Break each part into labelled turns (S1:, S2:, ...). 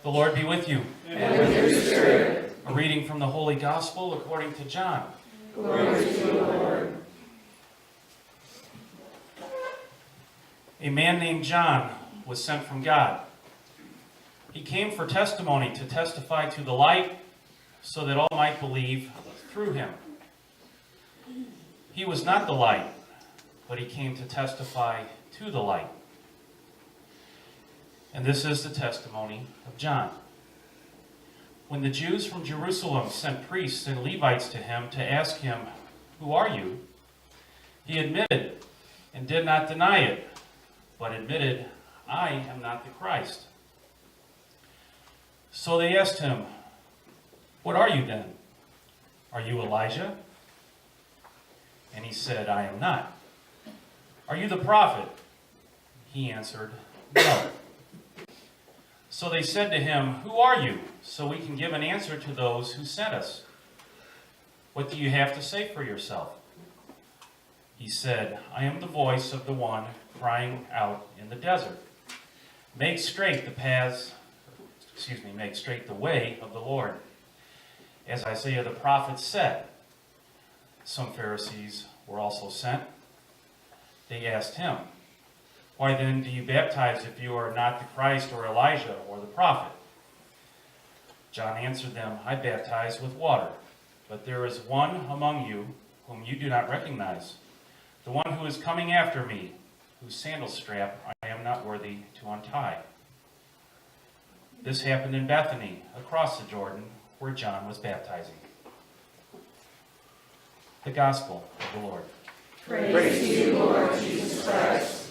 S1: The Lord be with you.
S2: And with your spirit.
S1: A reading from the Holy Gospel according to John.
S2: Glory to you, Lord.
S1: A man named John was sent from God. He came for testimony, to testify to the light, so that all might believe through him. He was not the light, but he came to testify to the light. And this is the testimony of John. When the Jews from Jerusalem sent priests and Levites to him to ask him, "Who are you?" he admitted and did not deny it, but admitted, "I am not the Christ." So they asked him, "What are you then? Are you Elijah?" And he said, "I am not." "Are you the prophet?" He answered, "No." So they said to him, "Who are you? So we can give an answer to those who sent us. What do you have to say for yourself?" He said, "I am the voice of the one crying out in the desert. Make straight the way of the Lord. As Isaiah the prophet said." Some Pharisees were also sent. They asked him, "Why then do you baptize if you are not the Christ or Elijah or the prophet?" John answered them, "I baptize with water, but there is one among you whom you do not recognize, the one who is coming after me, whose sandal strap I am not worthy to untie." This happened in Bethany, across the Jordan, where John was baptizing. The Gospel of the Lord.
S2: Praise to you, Lord Jesus Christ.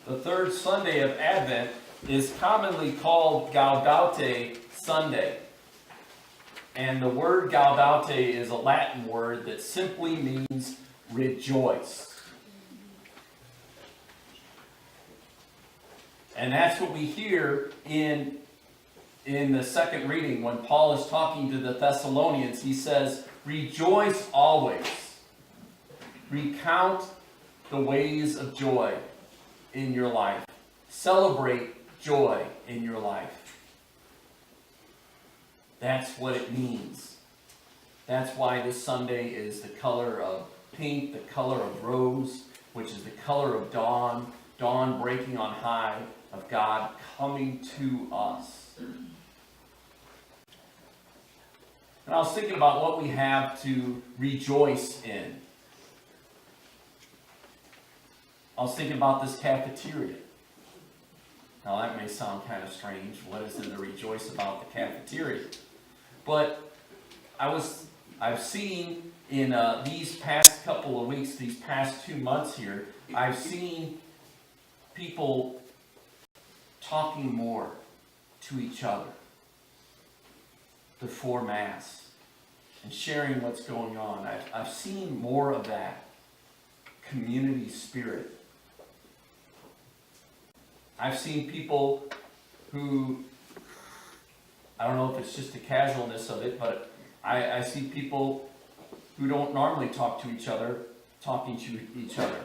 S3: The third Sunday of Advent is commonly called Gaudete Sunday. And the word Gaudete is a Latin word that simply means rejoice. And that's what we hear in the second reading when Paul is talking to the Thessalonians. He says, "Rejoice always. Recount the ways of joy in your life. Celebrate joy in your life." That's what it means. That's why this Sunday is the color of pink, the color of rose, which is the color of dawn, dawn breaking on high, of God coming to us. And I was thinking about what we have to rejoice in. I was thinking about this cafeteria. Now that may sound kind of strange. What is there to rejoice about the cafeteria? But I've seen in these past couple of weeks, these past 2 months here, I've seen people talking more to each other before Mass and sharing what's going on. I've seen more of that community spirit. I've seen people who, I don't know if it's just the casualness of it, but I see people who don't normally talk to each other, talking to each other.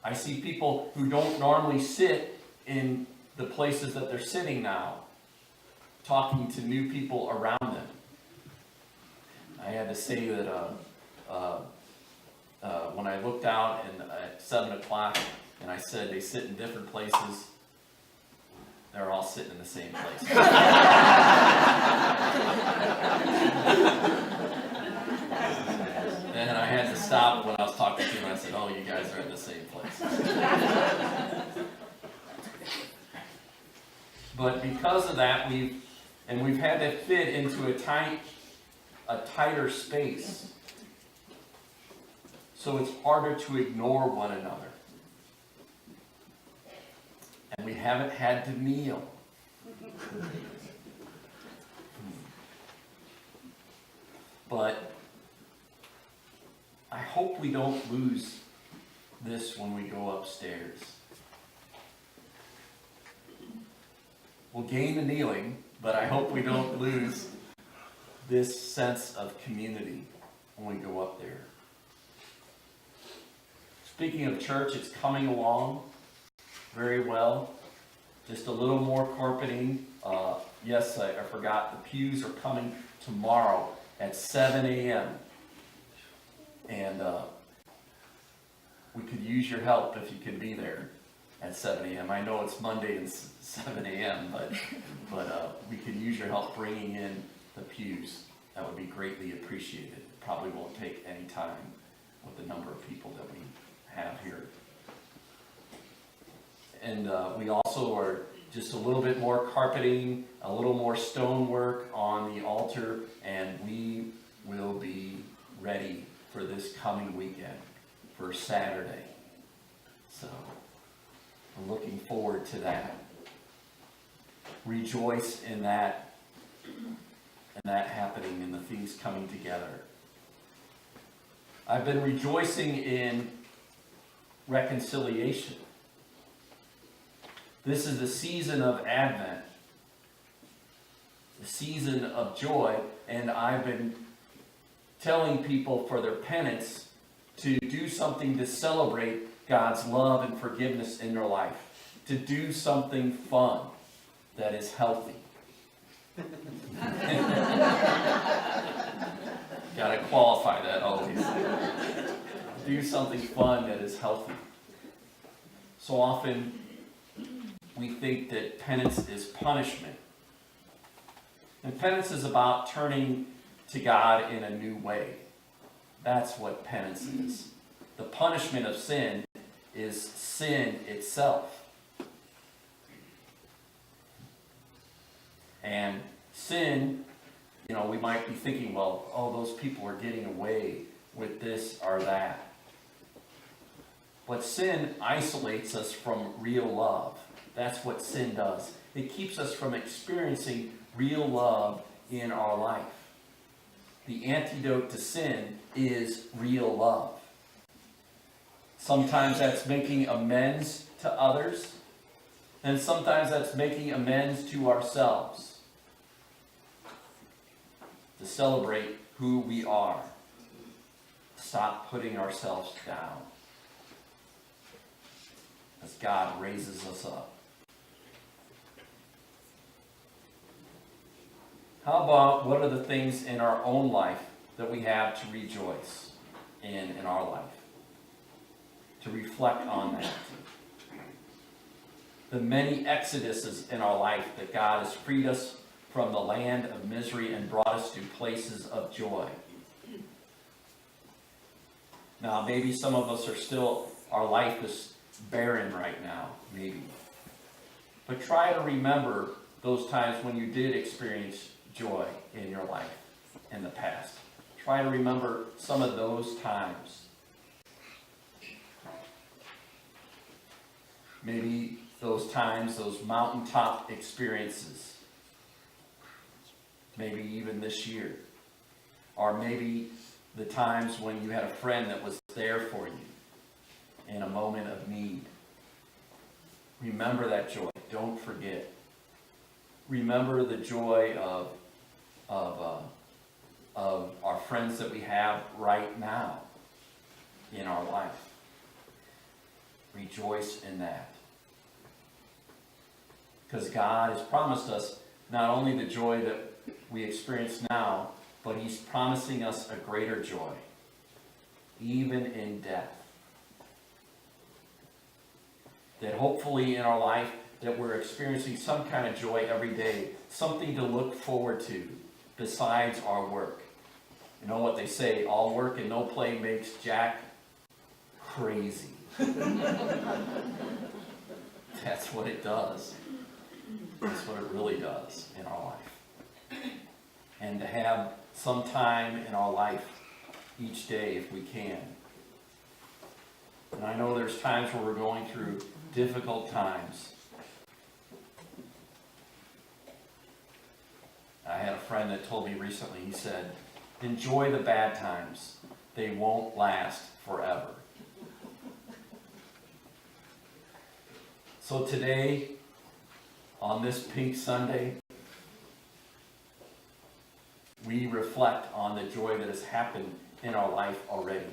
S3: I see people who don't normally sit in the places that they're sitting now, talking to new people around them. I had to say that when I looked out at 7 o'clock and I said they sit in different places, they're all sitting in the same place. And I had to stop when I was talking to them. I said, "Oh, you guys are in the same place." But because of that, we've had to fit into a tighter space. So it's harder to ignore one another. And we haven't had to kneel. But I hope we don't lose this when we go upstairs. We'll gain the kneeling, but I hope we don't lose this sense of community when we go up there. Speaking of church, it's coming along very well. Just a little more carpeting. Yes, I forgot, the pews are coming tomorrow at 7 a.m. And we could use your help if you could be there at 7 a.m. I know it's Monday and 7 a.m., but we could use your help bringing in the pews. That would be greatly appreciated. It probably won't take any time with the number of people that we have here. And we also are just a little bit more carpeting, a little more stonework on the altar, and we will be ready for this coming weekend, for Saturday. So, I'm looking forward to that. Rejoice in that, happening, and the things coming together. I've been rejoicing in reconciliation. This is the season of Advent, the season of joy, and I've been telling people for their penance to do something to celebrate God's love and forgiveness in their life, to do something fun that is healthy. Got to qualify that always. Do something fun that is healthy. So often we think that penance is punishment. And penance is about turning to God in a new way. That's what penance is. The punishment of sin is sin itself. And sin, we might be thinking, well, those people are getting away with this or that. But sin isolates us from real love. That's what sin does. It keeps us from experiencing real love in our life. The antidote to sin is real love. Sometimes that's making amends to others, and sometimes that's making amends to ourselves. To celebrate who we are. Stop putting ourselves down. As God raises us up. How about what are the things in our own life that we have to rejoice in our life? To reflect on that. The many exoduses in our life that God has freed us from the land of misery and brought us to places of joy. Now, maybe some of us are still, our life is barren right now, maybe. But try to remember those times when you did experience joy in your life in the past. Try to remember some of those times. Maybe those times, those mountaintop experiences. Maybe even this year. Or maybe the times when you had a friend that was there for you in a moment of need. Remember that joy. Don't forget. Remember the joy of our friends that we have right now in our life. Rejoice in that. Because God has promised us not only the joy that we experience now, but He's promising us a greater joy, even in death. That hopefully in our life that we're experiencing some kind of joy every day, something to look forward to besides our work. You know what they say, all work and no play makes Jack crazy. That's what it does. That's what it really does in our life. And to have some time in our life each day if we can. And I know there's times where we're going through difficult times. I had a friend that told me recently, he said, enjoy the bad times. They won't last forever. So today, on this Pink Sunday, we reflect on the joy that has happened in our life already.